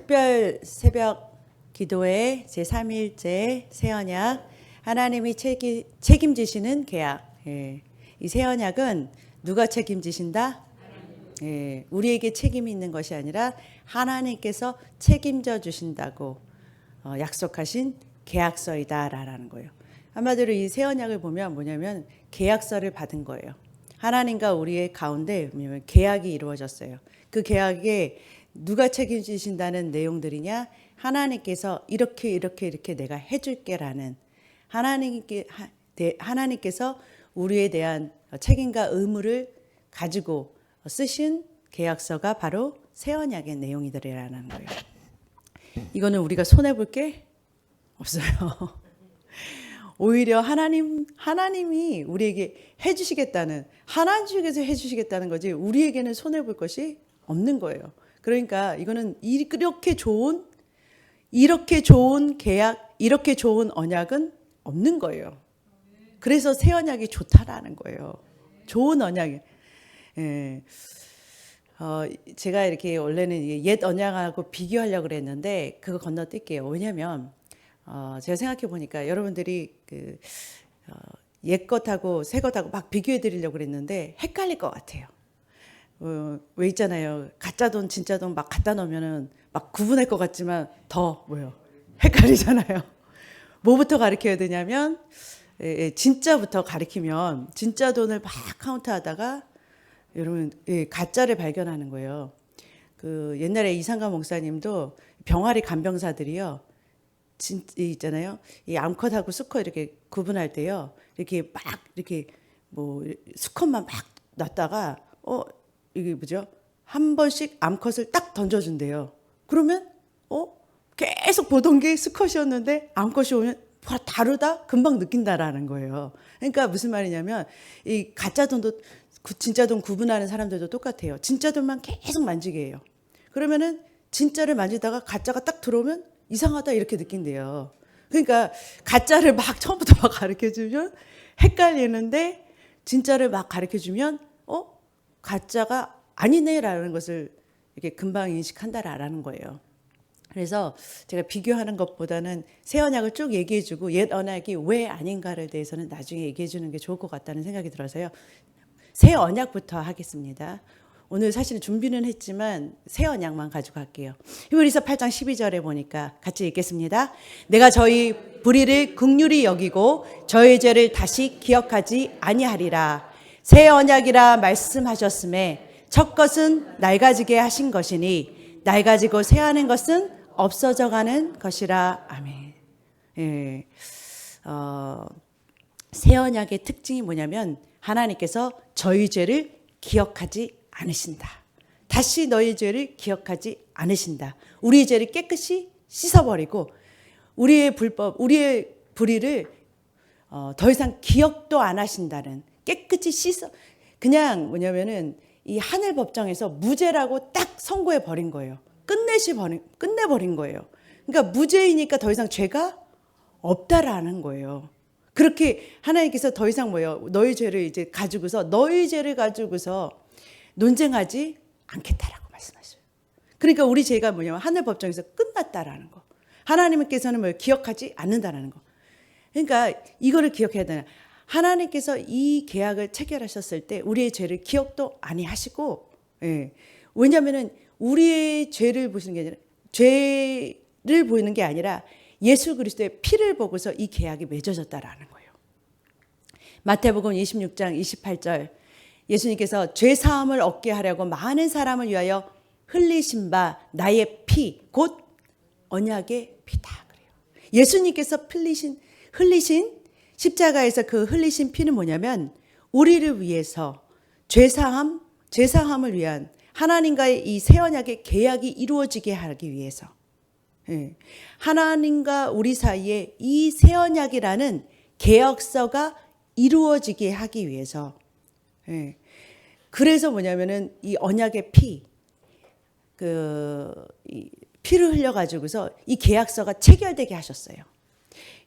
특별 새벽 기도회 제3일째 새언약 하나님이 책임지시는 계약. 이 새언약은 누가 책임지신다? 우리에게 책임이 있는 것이 아니라 하나님께서 책임져 주신다고 약속하신 계약서이다라는 거예요. 한마디로 이 새언약을 보면 뭐냐면 계약서를 받은 거예요. 하나님과 우리의 가운데 계약이 이루어졌어요. 그 계약에 누가 책임지신다는 내용들이냐? 하나님께서 이렇게 내가 해줄게라는 하나님께서 우리에 대한 책임과 의무를 가지고 쓰신 계약서가 바로 새 언약의 내용이더라라는 거예요. 이거는 우리가 손해볼 게 없어요. 오히려 하나님이 우리에게 해주시겠다는, 하나님 중에서 해주시겠다는 거지 우리에게는 손해볼 것이 없는 거예요. 그러니까 이거는 이렇게 좋은 계약, 이렇게 좋은 언약은 없는 거예요. 그래서 새 언약이 좋다라는 거예요. 좋은 언약이. 제가 이렇게 원래는 옛 언약하고 비교하려고 그랬는데 그거 건너뛸게요. 왜냐면 제가 생각해 보니까 여러분들이 옛 것하고 새 것하고 막 비교해 드리려고 그랬는데 헷갈릴 것 같아요. 왜 있잖아요. 가짜 돈, 진짜 돈 막 갖다 놓으면은 막 구분할 것 같지만 더 헷갈리잖아요. 뭐부터 가르쳐야 되냐면 진짜부터 가르치면 진짜 돈을 막 카운트하다가 여러분 가짜를 발견하는 거예요. 옛날에 이상가 목사님도 병아리 간병사들이요. 있잖아요. 이 암컷하고 수컷 이렇게 구분할 때요. 이렇게 수컷만 막 놨다가 이게 뭐죠? 한 번씩 암컷을 딱 던져준대요. 그러면 계속 보던 게 수컷이었는데 암컷이 오면 다르다? 금방 느낀다라는 거예요. 그러니까 무슨 말이냐면 이 가짜 돈도 진짜 돈 구분하는 사람들도 똑같아요. 진짜 돈만 계속 만지게 해요. 그러면은 진짜를 만지다가 가짜가 딱 들어오면 이상하다 이렇게 느낀대요. 그러니까 가짜를 막 처음부터 막 가르쳐주면 헷갈리는데 진짜를 막 가르쳐주면 가짜가 아니네라는 것을 이렇게 금방 인식한다라는 거예요. 그래서 제가 비교하는 것보다는 새 언약을 쭉 얘기해주고 옛 언약이 왜 아닌가를 대해서는 나중에 얘기해주는 게 좋을 것 같다는 생각이 들어서요. 새 언약부터 하겠습니다. 오늘 사실 준비는 했지만 새 언약만 가지고 갈게요. 히브리서 8장 12절에 보니까 같이 읽겠습니다. 내가 저희 불의를 긍휼히 여기고 저희 죄를 다시 기억하지 아니하리라. 새 언약이라 말씀하셨음에 첫 것은 낡아지게 하신 것이니 낡아지고 새하는 것은 없어져 가는 것이라. 아멘. 새 언약의 특징이 뭐냐면 하나님께서 저희 죄를 기억하지 않으신다. 다시 너희 죄를 기억하지 않으신다. 우리의 죄를 깨끗이 씻어버리고 우리의 우리의 불의를 더 이상 기억도 안 하신다는, 깨끗이 그냥 뭐냐면은 이 하늘 법정에서 무죄라고 딱 선고해 버린 거예요. 끝내버린 거예요. 그러니까 무죄이니까 더 이상 죄가 없다라는 거예요. 그렇게 하나님께서 더 이상 너희 죄를 이제 가지고서 논쟁하지 않겠다라고 말씀하셔요. 그러니까 우리 죄가 뭐냐면 하늘 법정에서 끝났다라는 거. 하나님께서는 기억하지 않는다라는 거. 그러니까 이거를 기억해야 되나. 하나님께서 이 계약을 체결하셨을 때 우리의 죄를 기억도 안 하시고, 왜냐하면은 우리의 죄를 보시는 게 아니라 죄를 보이는 게 아니라 예수 그리스도의 피를 보고서 이 계약이 맺어졌다라는 거예요. 마태복음 26장 28절 예수님께서 죄 사함을 얻게 하려고 많은 사람을 위하여 흘리신 바 나의 피 곧 언약의 피다 그래요. 예수님께서 흘리신 십자가에서 그 흘리신 피는 뭐냐면 우리를 위해서 죄사함을 위한 하나님과의 이 새 언약의 계약이 이루어지게 하기 위해서, 하나님과 우리 사이에 이 새 언약이라는 계약서가 이루어지게 하기 위해서, 그래서 뭐냐면은 이 언약의 피를 흘려가지고서 이 계약서가 체결되게 하셨어요.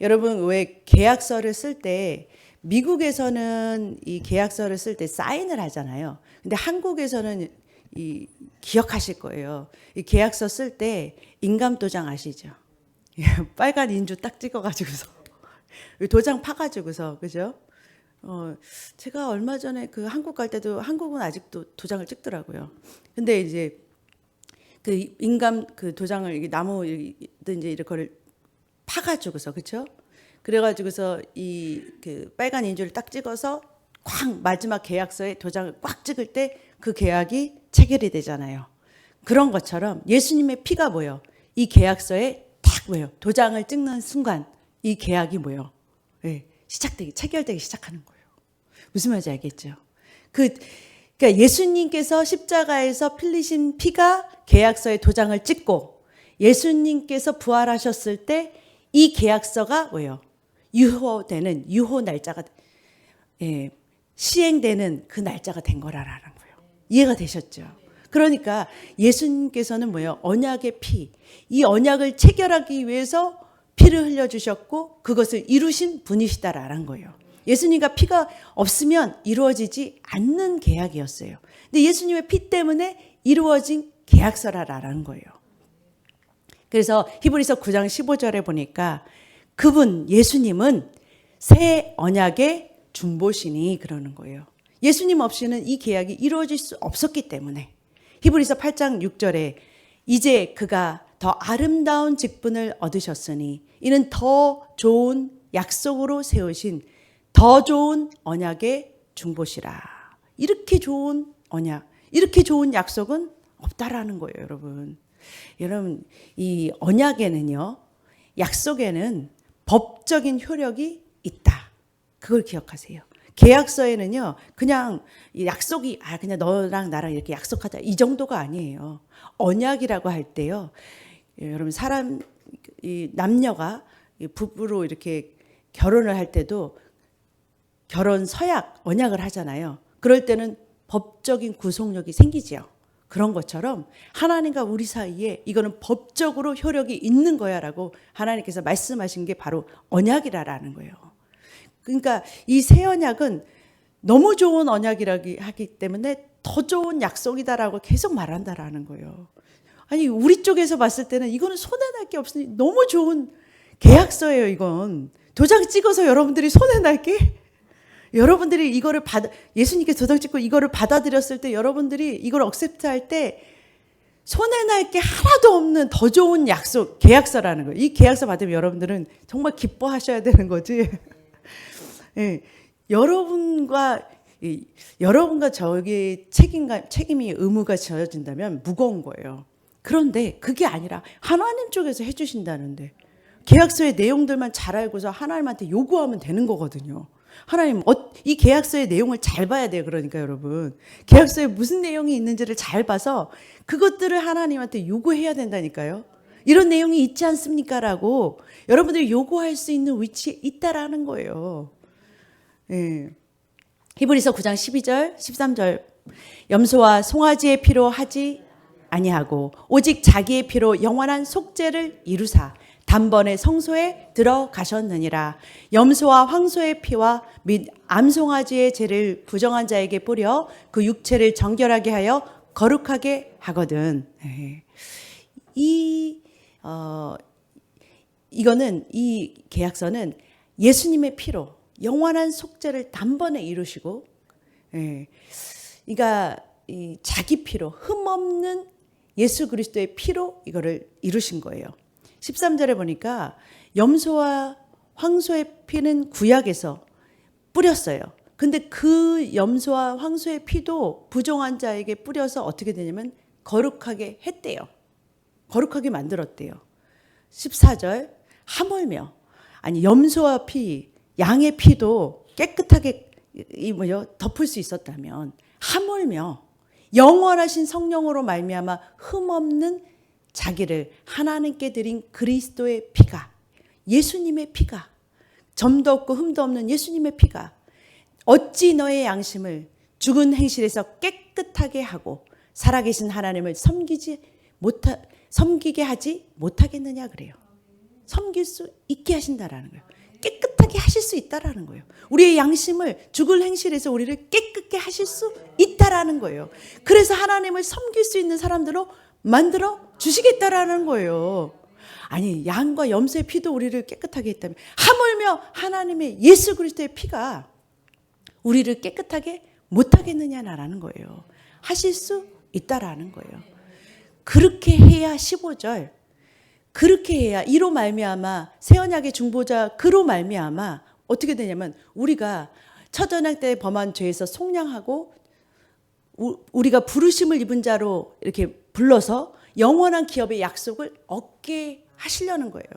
여러분 왜 계약서를 쓸 때 미국에서는 이 계약서를 쓸 때 사인을 하잖아요. 근데 한국에서는 이 기억하실 거예요. 이 계약서 쓸 때 인감도장 아시죠? 빨간 인주 딱 찍어가지고서 도장 파가지고서 그죠? 제가 얼마 전에 그 한국 갈 때도 한국은 아직도 도장을 찍더라고요. 근데 이제 그 인감 그 도장을 이게 나무 이제 이렇게 파가지고서 그렇죠? 그래가지고서 이 그 빨간 인주를 딱 찍어서 쾅 마지막 계약서에 도장을 꽉 찍을 때 그 계약이 체결이 되잖아요. 그런 것처럼 예수님의 피가 뭐요? 이 계약서에 딱 뭐요? 도장을 찍는 순간 이 계약이 뭐요? 네, 체결되기 시작하는 거예요. 무슨 말인지 알겠죠? 그러니까 예수님께서 십자가에서 흘리신 피가 계약서에 도장을 찍고 예수님께서 부활하셨을 때 이 계약서가 뭐예요? 유효 날짜가 시행되는 그 날짜가 된 거라라는 거예요. 이해가 되셨죠? 그러니까 예수님께서는 뭐예요? 언약의 피, 이 언약을 체결하기 위해서 피를 흘려주셨고 그것을 이루신 분이시다라는 거예요. 예수님과 피가 없으면 이루어지지 않는 계약이었어요. 근데 예수님의 피 때문에 이루어진 계약서라라는 거예요. 그래서 히브리서 9장 15절에 보니까 그분 예수님은 새 언약의 중보시니 그러는 거예요. 예수님 없이는 이 계약이 이루어질 수 없었기 때문에 히브리서 8장 6절에 이제 그가 더 아름다운 직분을 얻으셨으니 이는 더 좋은 약속으로 세우신 더 좋은 언약의 중보시라. 이렇게 좋은 언약, 이렇게 좋은 약속은 없다라는 거예요, 여러분. 여러분, 이 언약에는요, 약속에는 법적인 효력이 있다. 그걸 기억하세요. 계약서에는요, 그냥 약속이, 그냥 너랑 나랑 이렇게 약속하자. 이 정도가 아니에요. 언약이라고 할 때요, 여러분, 이 남녀가 부부로 이렇게 결혼을 할 때도 결혼 서약, 언약을 하잖아요. 그럴 때는 법적인 구속력이 생기지요. 그런 것처럼 하나님과 우리 사이에 이거는 법적으로 효력이 있는 거야라고 하나님께서 말씀하신 게 바로 언약이라는 거예요. 그러니까 이 새 언약은 너무 좋은 언약이라기 하기 때문에 더 좋은 약속이다라고 계속 말한다라는 거예요. 아니 우리 쪽에서 봤을 때는 이거는 손해날 게 없으니 너무 좋은 계약서예요. 이건 도장 찍어서 여러분들이 손해날 게, 여러분들이 이거를 예수님께서 도장 찍고 이거를 받아들였을 때 여러분들이 이걸 억셉트할 때 손해날 게 하나도 없는 더 좋은 약속, 계약서라는 거예요. 이 계약서 받으면 여러분들은 정말 기뻐하셔야 되는 거지. 예, 여러분과 저에게 책임이 의무가 져진다면 무거운 거예요. 그런데 그게 아니라 하나님 쪽에서 해주신다는데 계약서의 내용들만 잘 알고서 하나님한테 요구하면 되는 거거든요. 하나님, 이 계약서의 내용을 잘 봐야 돼요. 그러니까 여러분, 계약서에 무슨 내용이 있는지를 잘 봐서 그것들을 하나님한테 요구해야 된다니까요. 이런 내용이 있지 않습니까? 라고 여러분들이 요구할 수 있는 위치에 있다라는 거예요. 예. 히브리서 9장 12절, 13절. 염소와 송아지의 피로 하지 아니하고 오직 자기의 피로 영원한 속죄를 이루사 단번에 성소에 들어가셨느니라. 염소와 황소의 피와 및 암송아지의 죄를 부정한 자에게 뿌려 그 육체를 정결하게 하여 거룩하게 하거든. 이거는 이 계약서는 예수님의 피로 영원한 속죄를 단번에 이루시고, 그러니까 자기 피로 흠없는 예수 그리스도의 피로 이거를 이루신 거예요. 13절에 보니까 염소와 황소의 피는 구약에서 뿌렸어요. 근데 그 염소와 황소의 피도 부정한 자에게 뿌려서 어떻게 되냐면 거룩하게 했대요. 거룩하게 만들었대요. 14절 하물며 염소와 피, 양의 피도 깨끗하게 덮을 수 있었다면 하물며 영원하신 성령으로 말미암아 흠없는 자기를 하나님께 드린 그리스도의 피가, 예수님의 피가, 점도 없고 흠도 없는 예수님의 피가 어찌 너의 양심을 죽은 행실에서 깨끗하게 하고 살아계신 하나님을 섬기게 하지 못하겠느냐 그래요. 섬길 수 있게 하신다라는 거예요. 깨끗하게 하실 수 있다라는 거예요. 우리의 양심을 죽을 행실에서 우리를 깨끗게 하실 수 있다라는 거예요. 그래서 하나님을 섬길 수 있는 사람들로 만들어 주시겠다라는 거예요. 아니, 양과 염소의 피도 우리를 깨끗하게 했다면 하물며 하나님의 예수 그리스도의 피가 우리를 깨끗하게 못하겠느냐라는 거예요. 하실 수 있다라는 거예요. 그렇게 해야 15절, 그렇게 해야 이로 말미암아 새 언약의 중보자 그로 말미암아 어떻게 되냐면 우리가 첫 언약 때 범한 죄에서 속량하고 우리가 부르심을 입은 자로 이렇게 불러서 영원한 기업의 약속을 얻게 하시려는 거예요.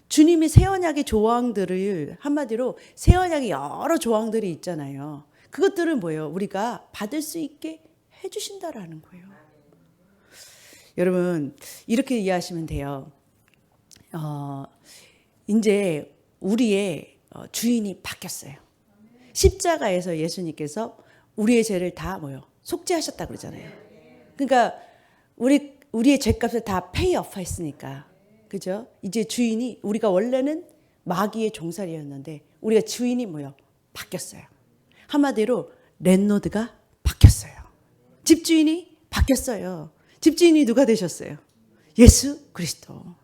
주님이 새 언약의 조항들을 한마디로 새 언약의 여러 조항들이 있잖아요. 그것들은 뭐예요? 우리가 받을 수 있게 해주신다라는 거예요. 여러분 이렇게 이해하시면 돼요. 이제 우리의 주인이 바뀌었어요. 십자가에서 예수님께서 우리의 죄를 다 속죄하셨다고 그러잖아요. 그러니까 우리의 죄값을 다 페이오프 했으니까, 그죠? 이제 주인이, 우리가 원래는 마귀의 종살이였는데 우리가 주인이 바뀌었어요. 한마디로 랜로드가 바뀌었어요. 집주인이 바뀌었어요. 집주인이 누가 되셨어요? 예수 그리스도.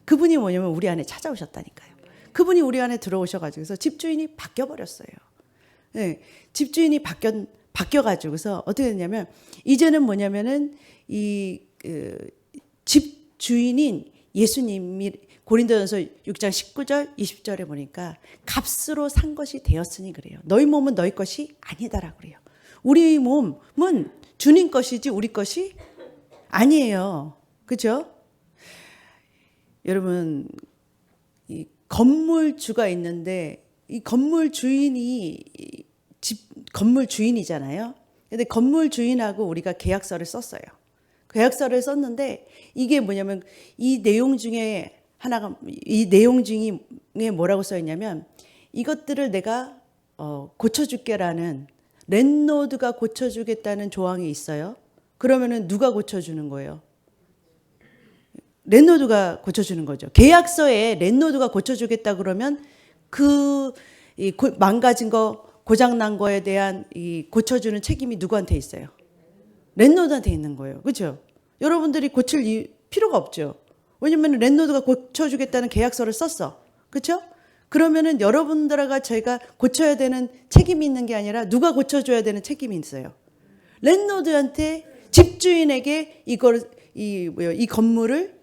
그분이 뭐냐면 우리 안에 찾아오셨다니까요. 그분이 우리 안에 들어오셔가지고서 집주인이 바뀌어버렸어요. 네, 집주인이 바뀌어가지고서 어떻게 됐냐면 이제는 뭐냐면은 집주인인 예수님이 고린도전서 6장 19절 20절에 보니까 값으로 산 것이 되었으니 그래요. 너희 몸은 너희 것이 아니다라고 그래요. 우리 몸은 주님 것이지 우리 것이 아니에요. 그죠? 여러분 이 건물주가 있는데 이 건물 주인이 건물 주인이잖아요. 근데 건물 주인하고 우리가 계약서를 썼어요. 계약서를 썼는데 이게 뭐냐면 이 내용 중에 하나가, 이 내용 중에 뭐라고 써 있냐면 이것들을 내가 고쳐줄게라는, 랜로드가 고쳐주겠다는 조항이 있어요. 그러면은 누가 고쳐주는 거예요? 랜로드가 고쳐주는 거죠. 계약서에 랜로드가 고쳐주겠다 그러면 망가진 거, 고장난 거에 대한 고쳐주는 책임이 누구한테 있어요? 랜로드한테 있는 거예요. 그렇죠? 여러분들이 고칠 필요가 없죠. 왜냐면 랜로드가 고쳐주겠다는 계약서를 썼어. 그렇죠? 그러면은 여러분들과 저희가 고쳐야 되는 책임이 있는 게 아니라 누가 고쳐줘야 되는 책임이 있어요. 랜로드한테, 집주인에게 이 건물을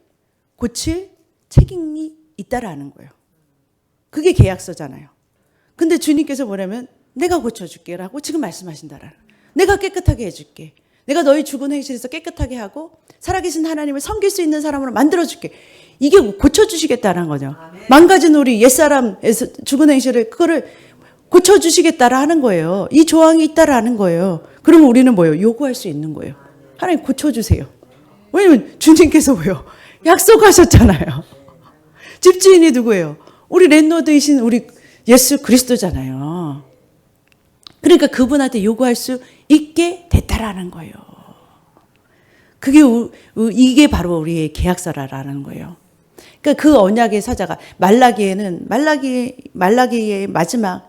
고칠 책임이 있다라는 거예요. 그게 계약서잖아요. 근데 주님께서 뭐냐면 내가 고쳐줄게라고 지금 말씀하신다라는, 내가 깨끗하게 해줄게. 내가 너희 죽은 행실에서 깨끗하게 하고 살아계신 하나님을 섬길 수 있는 사람으로 만들어줄게. 이게 고쳐주시겠다는 거죠. 망가진 우리 옛사람에서 죽은 행실을 그거를 고쳐주시겠다라는 거예요. 이 조항이 있다라는 거예요. 그러면 우리는 뭐예요? 요구할 수 있는 거예요. 하나님 고쳐주세요. 왜냐면 주님께서 약속하셨잖아요. 집주인이 누구예요? 우리 랜로드이신 우리 예수 그리스도잖아요. 그러니까 그분한테 요구할 수 있게 됐다라는 거예요. 이게 바로 우리의 계약서라는 거예요. 그러니까 그 언약의 사자가 말라기에는 말라기의 마지막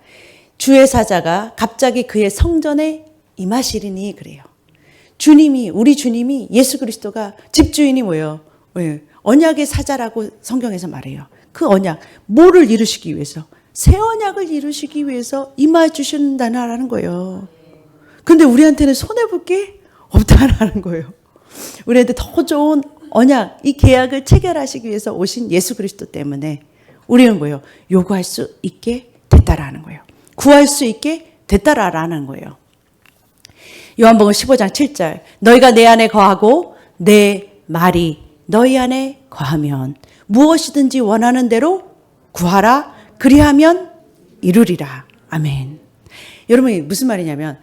주의 사자가 갑자기 그의 성전에 임하시리니 그래요. 우리 주님이 예수 그리스도가 집주인이 뭐예요? 언약의 사자라고 성경에서 말해요. 그 언약, 뭐를 이루시기 위해서? 새 언약을 이루시기 위해서 임하 주신다는 거예요. 근데 우리한테는 손해볼 게 없다라는 거예요. 우리한테 더 좋은 언약, 이 계약을 체결하시기 위해서 오신 예수 그리스도 때문에 우리는 뭐예요? 요구할 수 있게 됐다라는 거예요. 구할 수 있게 됐다라는 거예요. 요한복음 15장 7절, 너희가 내 안에 거하고 내 말이 너희 안에 거하면 무엇이든지 원하는 대로 구하라. 그리하면 이루리라. 아멘. 여러분 무슨 말이냐면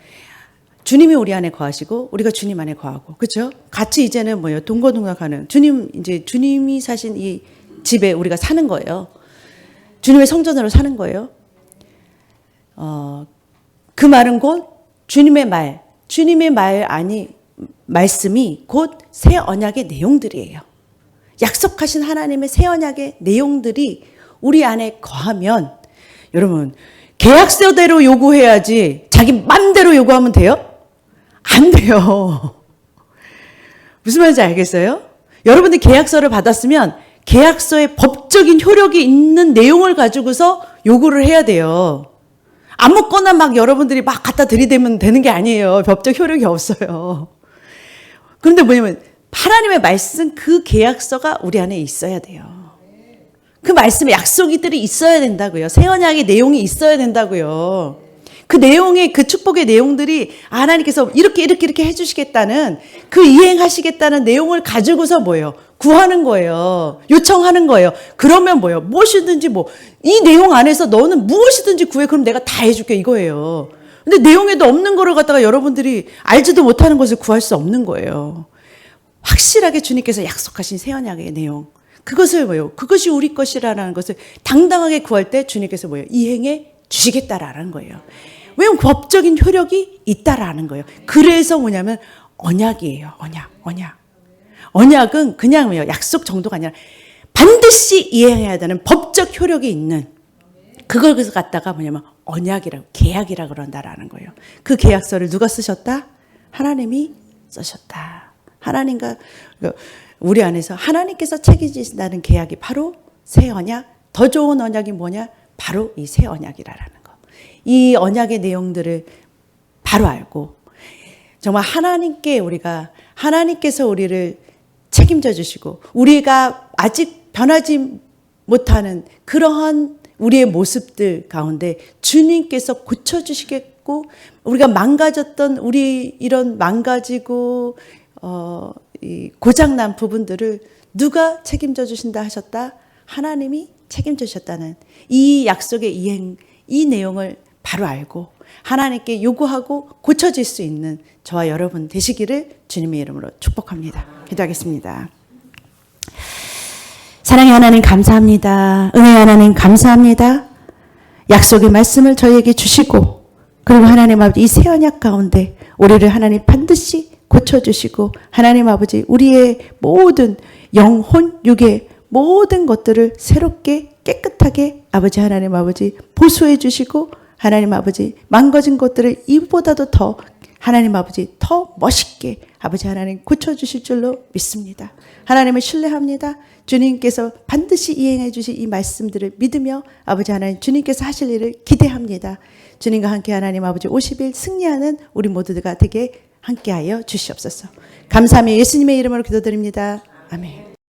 주님이 우리 안에 거하시고 우리가 주님 안에 거하고, 그렇죠? 같이 이제는 동거동락하는 주님이 사신 이 집에 우리가 사는 거예요. 주님의 성전으로 사는 거예요. 그 말은 곧 주님의 말씀이 곧 새 언약의 내용들이에요. 약속하신 하나님의 새 언약의 내용들이 우리 안에 거하면 여러분 계약서대로 요구해야지 자기 맘대로 요구하면 돼요? 안 돼요. 무슨 말인지 알겠어요? 여러분들 계약서를 받았으면 계약서에 법적인 효력이 있는 내용을 가지고서 요구를 해야 돼요. 아무거나 막 여러분들이 막 갖다 들이대면 되는 게 아니에요. 법적 효력이 없어요. 그런데 뭐냐면 하나님의 말씀 그 계약서가 우리 안에 있어야 돼요. 그 말씀에 약속이들이 있어야 된다고요. 새 언약의 내용이 있어야 된다고요. 그 내용의 그 축복의 내용들이 하나님께서 이렇게 해주시겠다는 그 이행하시겠다는 내용을 가지고서 뭐예요? 구하는 거예요. 요청하는 거예요. 그러면 뭐예요? 무엇이든지 이 내용 안에서 너는 무엇이든지 구해. 그럼 내가 다 해줄게 이거예요. 근데 내용에도 없는 거를 갖다가 여러분들이 알지도 못하는 것을 구할 수 없는 거예요. 확실하게 주님께서 약속하신 새 언약의 내용. 그것을 뭐예요? 그것이 우리 것이라는 것을 당당하게 구할 때 주님께서 뭐예요? 이행해 주시겠다라는 거예요. 왜냐면 법적인 효력이 있다라는 거예요. 그래서 뭐냐면 언약이에요. 언약. 언약은 그냥 뭐예요? 약속 정도가 아니라 반드시 이행해야 되는 법적 효력이 있는 그걸 그래서 갖다가 뭐냐면 언약이라고 계약이라고 그런다라는 거예요. 그 계약서를 누가 쓰셨다? 하나님이 쓰셨다. 하나님과 우리 안에서 하나님께서 책임지신다는 계약이 바로 새 언약. 더 좋은 언약이 뭐냐? 바로 이 새 언약이라는 거. 이 언약의 내용들을 바로 알고 정말 하나님께서 우리를 책임져 주시고 우리가 아직 변하지 못하는 그러한 우리의 모습들 가운데 주님께서 고쳐주시겠고 우리가 망가졌던 우리 이런 망가지고 이 고장난 부분들을 누가 책임져 주신다 하셨다? 하나님이 책임져 주셨다는 이 약속의 이행, 이 내용을 바로 알고 하나님께 요구하고 고쳐질 수 있는 저와 여러분 되시기를 주님의 이름으로 축복합니다. 기도하겠습니다. 사랑의 하나님 감사합니다. 은혜의 하나님 감사합니다. 약속의 말씀을 저희에게 주시고 그리고 하나님 아버지 이 새 언약 가운데 우리를 하나님 반드시 고쳐주시고 하나님 아버지 우리의 모든 영혼 육의 모든 것들을 새롭게 깨끗하게 아버지 하나님 아버지 보수해 주시고 하나님 아버지 망가진 것들을 이보다도 더 하나님 아버지 더 멋있게 아버지 하나님 고쳐주실 줄로 믿습니다. 하나님을 신뢰합니다. 주님께서 반드시 이행해 주실 이 말씀들을 믿으며 아버지 하나님 주님께서 하실 일을 기대합니다. 주님과 함께 하나님 아버지 50일 승리하는 우리 모두가 되게 함께하여 주시옵소서. 감사하며 예수님의 이름으로 기도드립니다. 아멘.